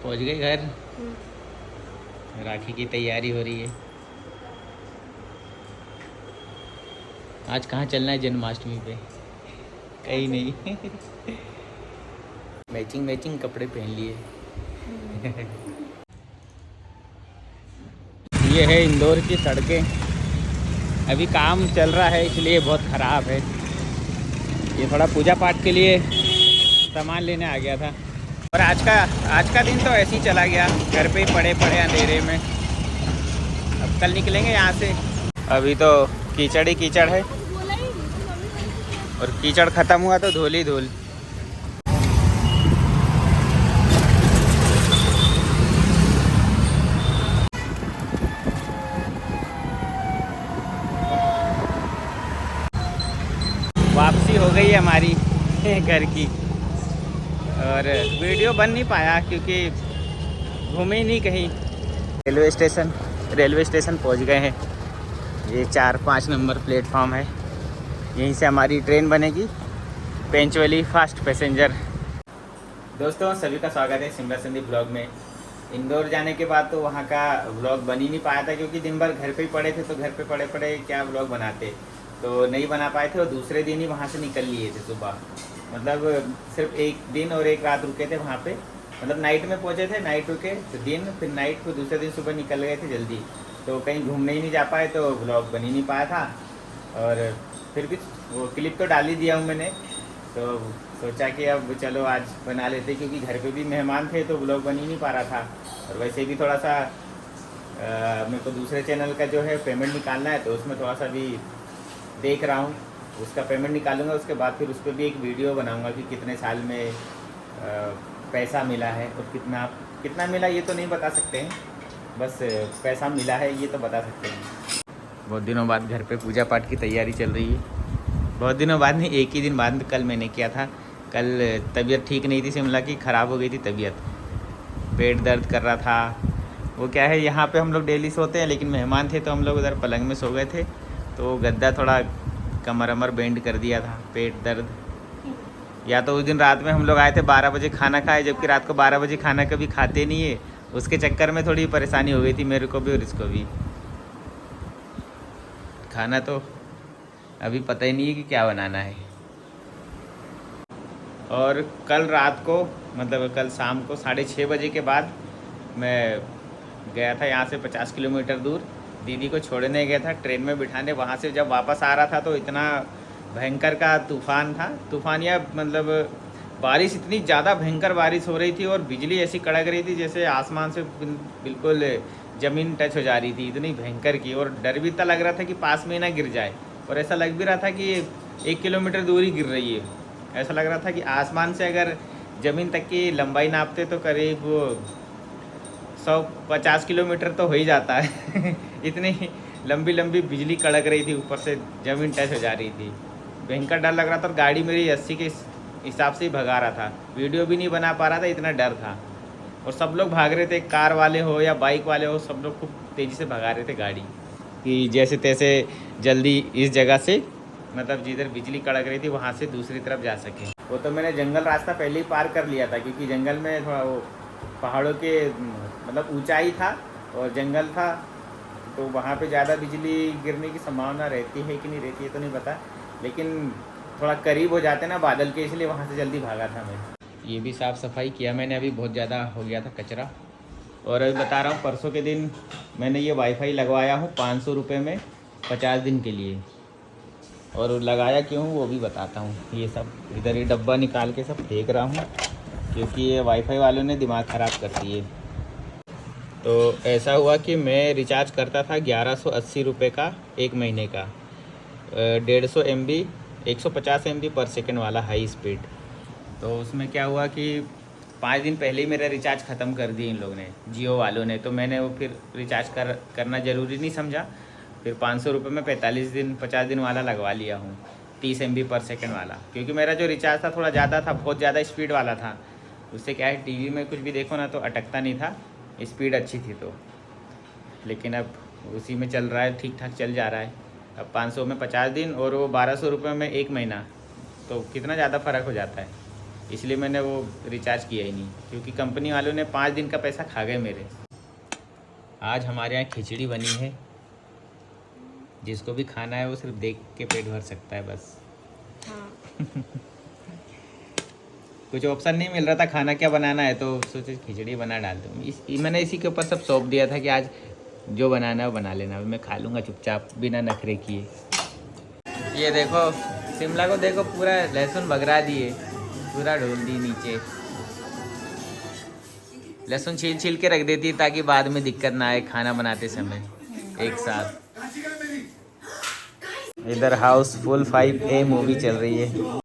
पहुंच गए घर। राखी की तैयारी हो रही है। आज कहाँ चलना है जन्माष्टमी पे? कहीं नहीं। मैचिंग मैचिंग कपड़े पहन लिए। ये है इंदौर की सड़कें। अभी काम चल रहा है इसलिए बहुत ख़राब है। ये थोड़ा पूजा पाठ के लिए सामान लेने आ गया था। और आज का दिन तो ऐसे ही चला गया, घर पे ही पड़े पड़े अंधेरे में। अब कल निकलेंगे यहाँ से। अभी तो कीचड़ ही कीचड़ है, और कीचड़ ख़त्म हुआ तो धूल ही धूल। वापसी हो गई है हमारी घर की। और वीडियो बन नहीं पाया क्योंकि घूमे ही नहीं कहीं। रेलवे स्टेशन पहुंच गए हैं। ये 4-5 नंबर प्लेटफॉर्म है। यहीं से हमारी ट्रेन बनेगी, पेंचवली फास्ट पैसेंजर। दोस्तों सभी का स्वागत है शिमला संदीप ब्लॉग में। इंदौर जाने के बाद तो वहाँ का व्लॉग बन ही नहीं पाया था क्योंकि दिन भर घर पे ही पड़े थे, तो घर पे पड़े पड़े क्या व्लॉग बनाते, तो नहीं बना पाए थे। और दूसरे दिन ही वहाँ से निकल लिए थे सुबह, मतलब सिर्फ एक दिन और एक रात रुके थे वहाँ पे। मतलब नाइट में पहुँचे थे, नाइट रुके तो दिन, फिर नाइट, फिर दूसरे दिन सुबह निकल गए थे जल्दी, तो कहीं घूमने ही नहीं जा पाए, तो व्लॉग बन ही नहीं पाया था। और फिर भी वो क्लिप तो डाल ही दिया हूँ मैंने, तो सोचा कि अब चलो आज बना लेते, क्योंकि घर पे भी मेहमान थे तो व्लॉग बन ही नहीं पा रहा था। और वैसे भी थोड़ा सा मेरे को दूसरे चैनल का जो है पेमेंट निकालना है, तो उसमें थोड़ा सा भी देख रहा हूँ। उसका पेमेंट निकालूंगा, उसके बाद फिर उस पर भी एक वीडियो बनाऊंगा कि कितने साल में पैसा मिला है, और कितना कितना मिला ये तो नहीं बता सकते हैं, बस पैसा मिला है ये तो बता सकते हैं। बहुत दिनों बाद घर पे पूजा पाठ की तैयारी चल रही है। बहुत दिनों बाद नहीं, एक ही दिन बाद कल मैंने किया था। कल तबीयत ठीक नहीं थी शिमला की, ख़राब हो गई थी तबीयत, पेट दर्द कर रहा था। वो क्या है, यहाँ पे हम लोग डेली सोते हैं, लेकिन मेहमान थे तो हम लोग उधर पलंग में सो गए थे, तो गद्दा थोड़ा कमर अमर बेंड कर दिया था, पेट दर्द। या तो उस दिन रात में हम लोग आए थे 12 बजे खाना खाए, जबकि रात को 12 बजे खाना कभी खाते नहीं है। उसके चक्कर में थोड़ी परेशानी हो गई थी मेरे को भी और इसको भी। खाना तो अभी पता ही नहीं है कि क्या बनाना है। और कल रात को, मतलब कल शाम को 6:30 बजे के बाद मैं गया था यहाँ से 50 किलोमीटर दूर, दीदी को छोड़ने गया था, ट्रेन में बिठाने। वहाँ से जब वापस आ रहा था तो इतना भयंकर का तूफ़ान था, तूफ़ान या मतलब बारिश, इतनी ज़्यादा भयंकर बारिश हो रही थी, और बिजली ऐसी कड़क रही थी जैसे आसमान से बिल्कुल ज़मीन टच हो जा रही थी, इतनी भयंकर की। और डर भी इतना लग रहा था कि पास में ना गिर जाए, और ऐसा लग भी रहा था कि 1 किलोमीटर दूर ही गिर रही है। ऐसा लग रहा था कि आसमान से अगर ज़मीन तक की लंबाई नापते तो करीब 150 किलोमीटर तो हो ही जाता है। इतनी लंबी लंबी बिजली कड़क रही थी, ऊपर से ज़मीन टच हो जा रही थी, भयंकर डर लग रहा था। और गाड़ी मेरी 80 के हिसाब से ही भगा रहा था, वीडियो भी नहीं बना पा रहा था, इतना डर था। और सब लोग भाग रहे थे, कार वाले हो या बाइक वाले हो, सब लोग खूब तेज़ी से भगा रहे थे गाड़ी, कि जैसे तैसे जल्दी इस जगह से, मतलब जिधर बिजली कड़क रही थी वहाँ से दूसरी तरफ जा सके। वो तो मैंने जंगल रास्ता पहले ही पार कर लिया था, क्योंकि जंगल में थोड़ा वो पहाड़ों के मतलब ऊंचाई था और जंगल था, तो वहाँ पे ज़्यादा बिजली गिरने की संभावना रहती है कि नहीं रहती है तो नहीं पता, लेकिन थोड़ा करीब हो जाते ना बादल के, इसलिए वहाँ से जल्दी भागा था मैं। ये भी साफ़ सफाई किया मैंने, अभी बहुत ज़्यादा हो गया था कचरा। और अभी बता रहा हूँ, परसों के दिन मैंने ये वाईफाई लगवाया हूँ 500 रुपये में 50 दिन के लिए। और लगाया क्यों वो भी बताता हूँ। ये सब इधर ही डब्बा निकाल के सब फेंक रहा हूँ, क्योंकि ये वाईफाई वालों ने दिमाग ख़राब कर दिए। तो ऐसा हुआ कि मैं रिचार्ज करता था 1180 रुपये का 1 महीने का, 150 MB 150 MB पर सेकंड वाला हाई स्पीड। तो उसमें क्या हुआ कि 5 दिन पहले ही मेरा रिचार्ज ख़त्म कर दिया इन लोगों ने, जियो वालों ने। तो मैंने वो फिर रिचार्ज करना ज़रूरी नहीं समझा, फिर 500 रुपये में 45 दिन 50 दिन वाला लगवा लिया हूँ, 30 MB पर सेकंड वाला। क्योंकि मेरा जो रिचार्ज था थोड़ा ज़्यादा था, बहुत ज़्यादा स्पीड वाला था। उससे क्या है, टीवी में कुछ भी देखो ना तो अटकता नहीं था, स्पीड अच्छी थी तो। लेकिन अब उसी में चल रहा है, ठीक ठाक चल जा रहा है। अब 500 में 50 दिन और वो 1200 रुपये में 1 महीना, तो कितना ज़्यादा फ़र्क हो जाता है। इसलिए मैंने वो रिचार्ज किया ही नहीं, क्योंकि कंपनी वालों ने 5 दिन का पैसा खा गए मेरे। आज हमारे यहाँ खिचड़ी बनी है, जिसको भी खाना है वो सिर्फ देख के पेट भर सकता है बस। हाँ। कुछ ऑप्शन नहीं मिल रहा था खाना क्या बनाना है, तो सोचे खिचड़ी बना डालते हूँ। मैंने इसी के ऊपर सब सौंप दिया था कि आज जो बनाना है वो बना लेना, मैं खा लूँगा चुपचाप बिना नखरे किए। ये देखो शिमला को देखो, पूरा लहसुन बगरा दिए, पूरा ढोल दी नीचे। लहसुन छील छील के रख देती ताकि बाद में दिक्कत ना आए खाना बनाते समय एक साथ। इधर हाउसफुल 5A मूवी चल रही है।